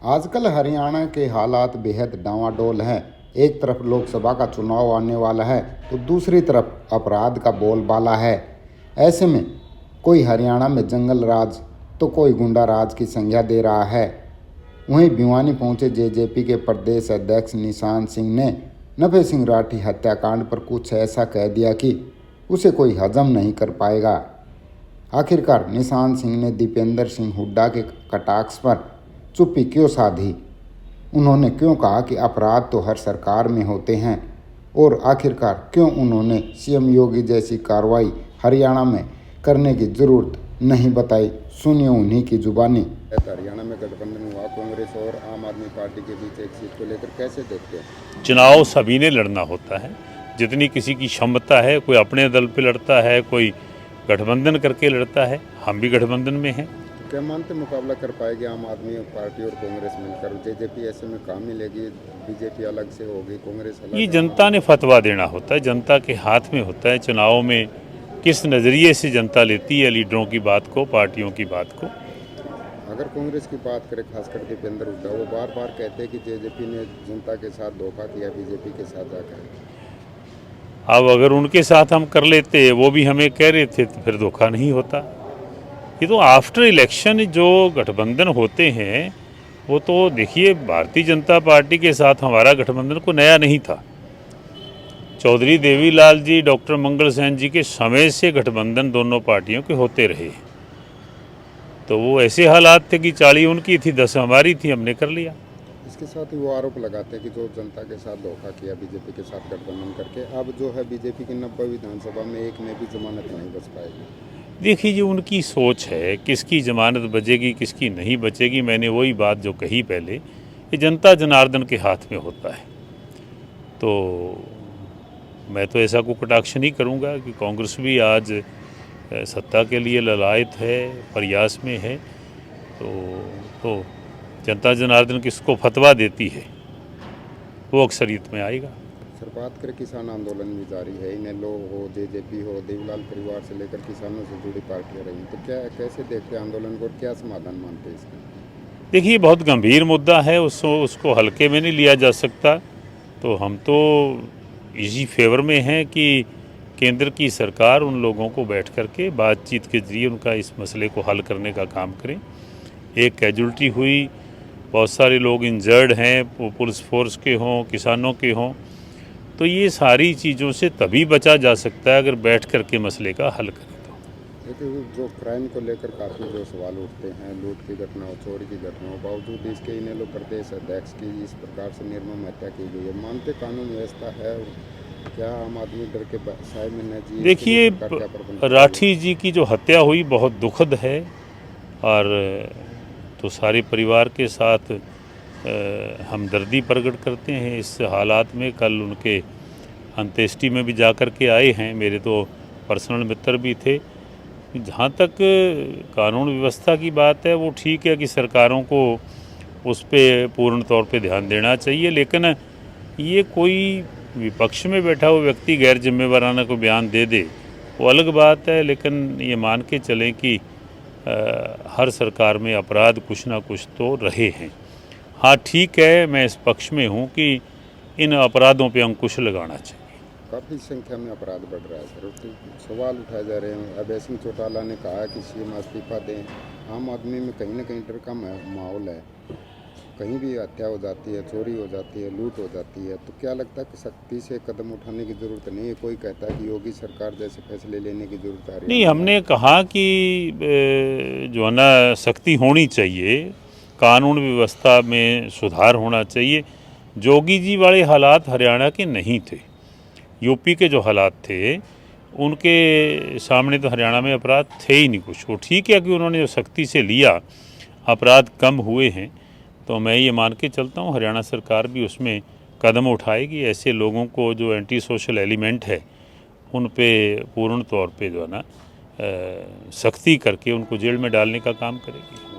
आजकल हरियाणा के हालात बेहद डावाडोल हैं। एक तरफ लोकसभा का चुनाव आने वाला है तो दूसरी तरफ अपराध का बोलबाला है। ऐसे में कोई हरियाणा में जंगल राज तो कोई गुंडा राज की संज्ञा दे रहा है। वहीं भिवानी पहुंचे जेजेपी के प्रदेश अध्यक्ष निशान सिंह ने नफे सिंह राठी हत्याकांड पर कुछ ऐसा कह दिया कि उसे कोई हजम नहीं कर पाएगा। आखिरकार निशान सिंह ने दीपेंद्र सिंह हुड्डा के कटाक्ष पर चुप्पी क्यों साधी? उन्होंने क्यों कहा कि अपराध तो हर सरकार में होते हैं? और आखिरकार क्यों उन्होंने सीएम योगी जैसी कार्रवाई हरियाणा में करने की जरूरत नहीं बताई? सुनिए उन्हीं की जुबानी। हरियाणा में गठबंधन हुआ, कांग्रेस और आम आदमी पार्टी के बीच एक सीट को लेकर कैसे देखते हैं? चुनाव सभी ने लड़ना होता है, जितनी किसी की क्षमता है। कोई अपने दल पे लड़ता है, कोई गठबंधन करके लड़ता है। हम भी गठबंधन में हैं। क्या मानते मुकाबला कर पाएगी आम आदमी पार्टी और कांग्रेस मिलकर? जेजेपी ऐसे में काम मिलेगी, बीजेपी अलग से होगी, कांग्रेस अलग? ये जनता ने फतवा देना होता है, जनता के हाथ में होता है। चुनाव में किस नज़रिए से जनता लेती है लीडरों की बात को, पार्टियों की बात को। अगर कांग्रेस की बात करें, खासकर दीपेंद्र हुड्डा, वो बार बार कहते हैं कि जेजेपी ने जनता के साथ धोखा किया बीजेपी के साथ जाकर। अब अगर उनके साथ हम कर लेते, वो भी हमें कह रहे थे, तो फिर धोखा नहीं होता। ये तो आफ्टर इलेक्शन जो गठबंधन होते हैं वो तो देखिए, भारतीय जनता पार्टी के साथ हमारा गठबंधन को नया नहीं था। चौधरी देवीलाल जी, डॉक्टर मंगल सेन जी के समय से गठबंधन दोनों पार्टियों के होते रहे। तो वो ऐसे हालात थे कि 40 उनकी थी, 10 हमारी थी, हमने कर लिया। इसके साथ ही वो आरोप लगाते हैं कि जो जनता के साथ धोखा किया बीजेपी के साथ गठबंधन करके, अब जो है बीजेपी की 90 विधानसभा में एक में भी जमानत नहीं बच पाएगी। देखिए, ये उनकी सोच है, किसकी जमानत बचेगी किसकी नहीं बचेगी। मैंने वही बात जो कही पहले, ये जनता जनार्दन के हाथ में होता है। तो मैं तो ऐसा को कटाक्ष नहीं करूँगा कि कांग्रेस भी आज सत्ता के लिए ललायत है, प्रयास में है। तो जनता जनार्दन किसको फतवा देती है वो अक्सरियत में आएगा। सर, बात करें किसान आंदोलन भी जारी है। इनेलो हो, जेजेपी हो, देवीलाल परिवार से लेकर किसानों से जुड़ी पार्टियां रही, तो क्या कैसे देखते हैं आंदोलन को और क्या समाधान मानते हैं इसका? देखिए, बहुत गंभीर मुद्दा है, उसको हल्के में नहीं लिया जा सकता। तो हम तो इसी फेवर में हैं कि केंद्र की सरकार उन लोगों को बैठ करके बातचीत के जरिए उनका इस मसले को हल करने का काम करें। एक कैजुअल्टी हुई, बहुत सारे लोग इंजर्ड हैं, पुलिस फोर्स के हों, किसानों के हों। तो ये सारी चीज़ों से तभी बचा जा सकता है अगर बैठ करके मसले का हल करें। देखिए, जो क्राइम को लेकर काफ़ी जो सवाल उठते हैं, लूट की घटना हो, चोरी की घटना हो, बावजूद इसके इनेलो प्रदेश अध्यक्ष की इस प्रकार से निर्मम हत्या की गई है। मानते कानून व्यवस्था है, क्या आम आदमी डर के साए में न जिए? देखिए, राठी जी की जो हत्या हुई बहुत दुखद है, और तो सारे परिवार के साथ हमदर्दी प्रकट करते हैं इस हालात में। कल उनके अंत्येष्टि में भी जा कर के आए हैं, मेरे तो पर्सनल मित्र भी थे। जहाँ तक कानून व्यवस्था की बात है, वो ठीक है कि सरकारों को उस पर पूर्ण तौर पे ध्यान देना चाहिए, लेकिन ये कोई विपक्ष में बैठा हुआ व्यक्ति गैर जिम्मेवाराना को बयान दे दे, वो अलग बात है। लेकिन ये मान के चलें कि हर सरकार में अपराध कुछ ना कुछ तो रहे हैं। हाँ, ठीक है, मैं इस पक्ष में हूँ कि इन अपराधों पे अंकुश लगाना चाहिए। काफ़ी संख्या में अपराध बढ़ रहा है सर, तो सवाल उठाए जा रहे हैं। अभय सिंह चौटाला ने कहा कि सीएम इस्तीफा दें। आम आदमी में कहीं ना कहीं डर का माहौल है, कहीं भी हत्या हो जाती है, चोरी हो जाती है, लूट हो जाती है। तो क्या लगता है कि सख्ती से कदम उठाने की ज़रूरत नहीं है? कोई कहता है कि योगी सरकार जैसे फैसले लेने की ज़रूरत आ रही है। नहीं, हमने कहा कि जो है ना, सख्ती होनी चाहिए, कानून व्यवस्था में सुधार होना चाहिए। जोगी जी वाले हालात हरियाणा के नहीं थे, यूपी के जो हालात थे उनके सामने तो हरियाणा में अपराध थे ही नहीं कुछ। वो ठीक है कि उन्होंने जो सख्ती से लिया, अपराध कम हुए हैं। तो मैं ये मान के चलता हूँ हरियाणा सरकार भी उसमें कदम उठाएगी। ऐसे लोगों को जो एंटी सोशल एलिमेंट है उन पे पूर्ण तौर पे जो है ना सख्ती करके उनको जेल में डालने का काम करेगी।